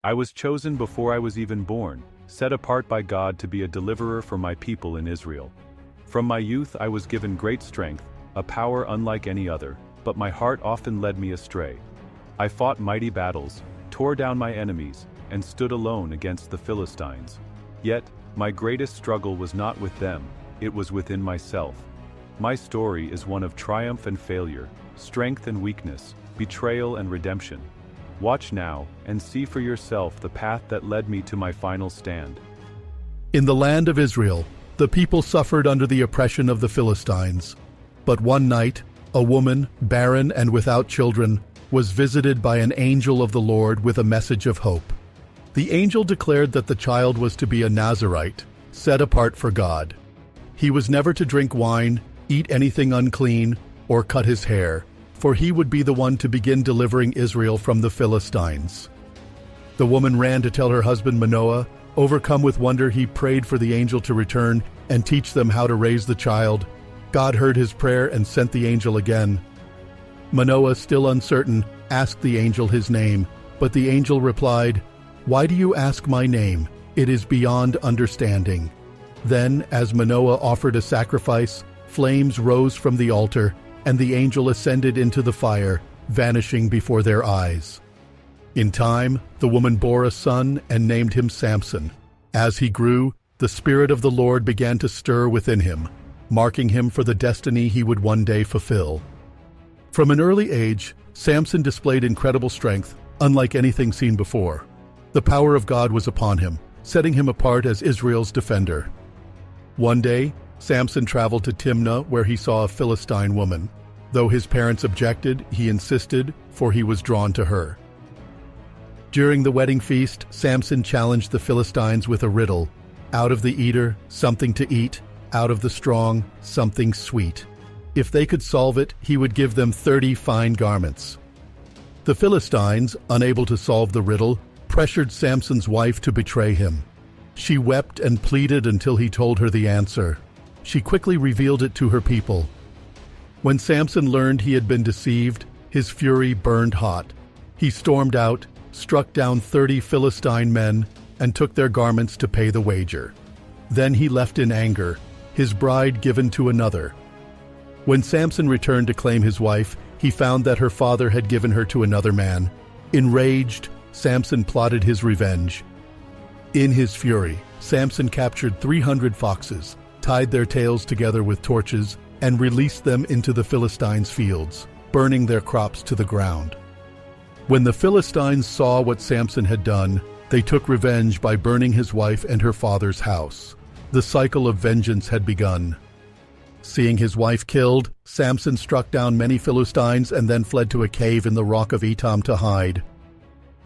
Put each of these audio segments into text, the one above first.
I was chosen before I was even born, set apart by God to be a deliverer for my people in Israel. From my youth I was given great strength, a power unlike any other, but my heart often led me astray. I fought mighty battles, tore down my enemies, and stood alone against the Philistines. Yet, my greatest struggle was not with them, it was within myself. My story is one of triumph and failure, strength and weakness, betrayal and redemption. Watch now, and see for yourself the path that led me to my final stand. In the land of Israel, the people suffered under the oppression of the Philistines. But one night, a woman, barren and without children, was visited by an angel of the Lord with a message of hope. The angel declared that the child was to be a Nazirite, set apart for God. He was never to drink wine, eat anything unclean, or cut his hair, for he would be the one to begin delivering Israel from the Philistines. The woman ran to tell her husband Manoah. Overcome with wonder, he prayed for the angel to return and teach them how to raise the child. God heard his prayer and sent the angel again. Manoah, still uncertain, asked the angel his name, but the angel replied, "Why do you ask my name? It is beyond understanding." Then, as Manoah offered a sacrifice, flames rose from the altar, and the angel ascended into the fire, vanishing before their eyes. In time, the woman bore a son and named him Samson. As he grew, the Spirit of the Lord began to stir within him, marking him for the destiny he would one day fulfill. From an early age, Samson displayed incredible strength, unlike anything seen before. The power of God was upon him, setting him apart as Israel's defender. One day, Samson traveled to Timnah, where he saw a Philistine woman. Though his parents objected, he insisted, for he was drawn to her. During the wedding feast, Samson challenged the Philistines with a riddle. Out of the eater, something to eat; out of the strong, something sweet. If they could solve it, he would give them 30 fine garments. The Philistines, unable to solve the riddle, pressured Samson's wife to betray him. She wept and pleaded until he told her the answer. She quickly revealed it to her people. When Samson learned he had been deceived, his fury burned hot. He stormed out, struck down 30 Philistine men, and took their garments to pay the wager. Then he left in anger, his bride given to another. When Samson returned to claim his wife, he found that her father had given her to another man. Enraged, Samson plotted his revenge. In his fury, Samson captured 300 foxes, tied their tails together with torches, and released them into the Philistines' fields, burning their crops to the ground. When the Philistines saw what Samson had done, they took revenge by burning his wife and her father's house. The cycle of vengeance had begun. Seeing his wife killed, Samson struck down many Philistines and then fled to a cave in the rock of Etam to hide.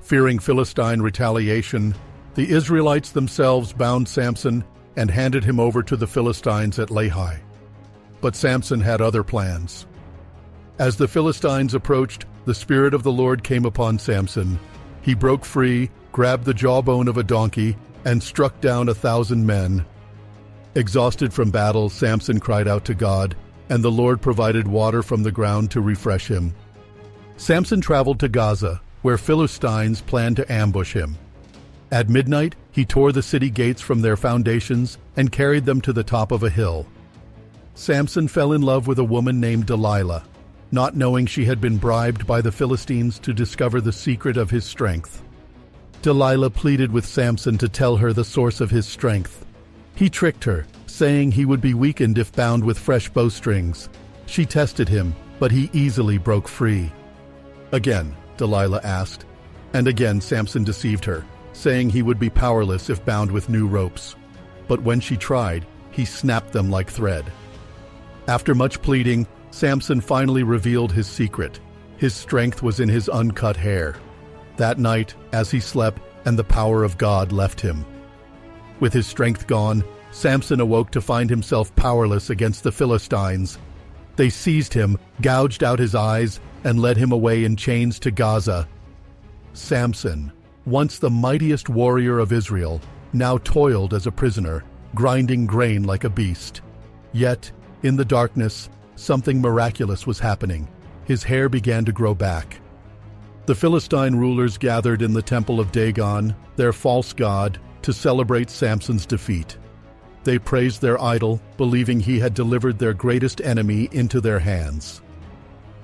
Fearing Philistine retaliation, the Israelites themselves bound Samson and handed him over to the Philistines at Lehi. But Samson had other plans. As the Philistines approached, the Spirit of the Lord came upon Samson. He broke free, grabbed the jawbone of a donkey, and struck down 1,000 men. Exhausted from battle, Samson cried out to God, and the Lord provided water from the ground to refresh him. Samson traveled to Gaza, where Philistines planned to ambush him. At midnight, he tore the city gates from their foundations and carried them to the top of a hill. Samson fell in love with a woman named Delilah, not knowing she had been bribed by the Philistines to discover the secret of his strength. Delilah pleaded with Samson to tell her the source of his strength. He tricked her, saying he would be weakened if bound with fresh bowstrings. She tested him, but he easily broke free. Again, Delilah asked, and again Samson deceived her, saying he would be powerless if bound with new ropes. But when she tried, he snapped them like thread. After much pleading, Samson finally revealed his secret. His strength was in his uncut hair. That night, as he slept, and the power of God left him. With his strength gone, Samson awoke to find himself powerless against the Philistines. They seized him, gouged out his eyes, and led him away in chains to Gaza. Samson, once the mightiest warrior of Israel, now toiled as a prisoner, grinding grain like a beast. Yet, in the darkness, something miraculous was happening. His hair began to grow back. The Philistine rulers gathered in the temple of Dagon, their false god, to celebrate Samson's defeat. They praised their idol, believing he had delivered their greatest enemy into their hands.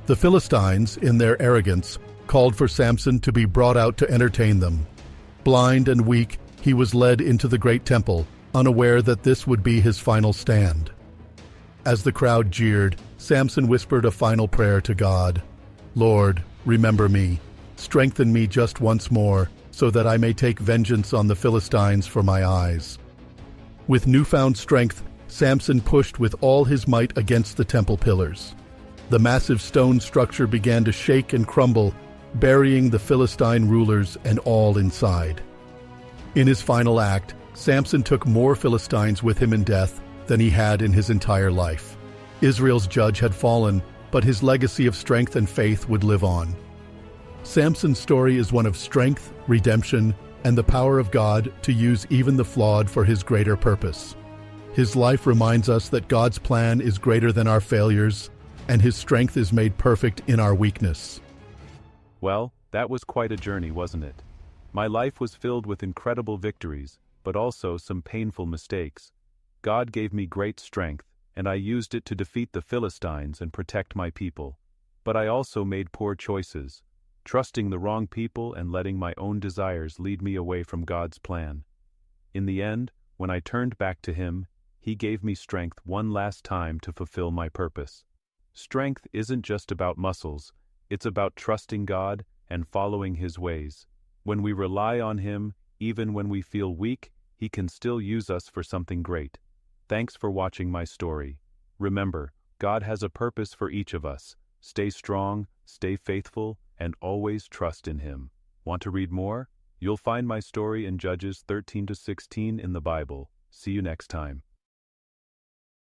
The Philistines, in their arrogance, called for Samson to be brought out to entertain them. Blind and weak, he was led into the great temple, unaware that this would be his final stand. As the crowd jeered, Samson whispered a final prayer to God. "Lord, remember me. Strengthen me just once more, so that I may take vengeance on the Philistines for my eyes." With newfound strength, Samson pushed with all his might against the temple pillars. The massive stone structure began to shake and crumble, burying the Philistine rulers and all inside. In his final act, Samson took more Philistines with him in death than he had in his entire life. Israel's judge had fallen, but his legacy of strength and faith would live on. Samson's story is one of strength, redemption, and the power of God to use even the flawed for his greater purpose. His life reminds us that God's plan is greater than our failures, and his strength is made perfect in our weakness. Well, that was quite a journey, wasn't it? My life was filled with incredible victories, but also some painful mistakes. God gave me great strength, and I used it to defeat the Philistines and protect my people. But I also made poor choices, trusting the wrong people and letting my own desires lead me away from God's plan. In the end, when I turned back to Him, He gave me strength one last time to fulfill my purpose. Strength isn't just about muscles, it's about trusting God and following His ways. When we rely on Him, even when we feel weak, He can still use us for something great. Thanks for watching my story. Remember, God has a purpose for each of us. Stay strong, stay faithful, and always trust in Him. Want to read more? You'll find my story in Judges 13-16 in the Bible. See you next time.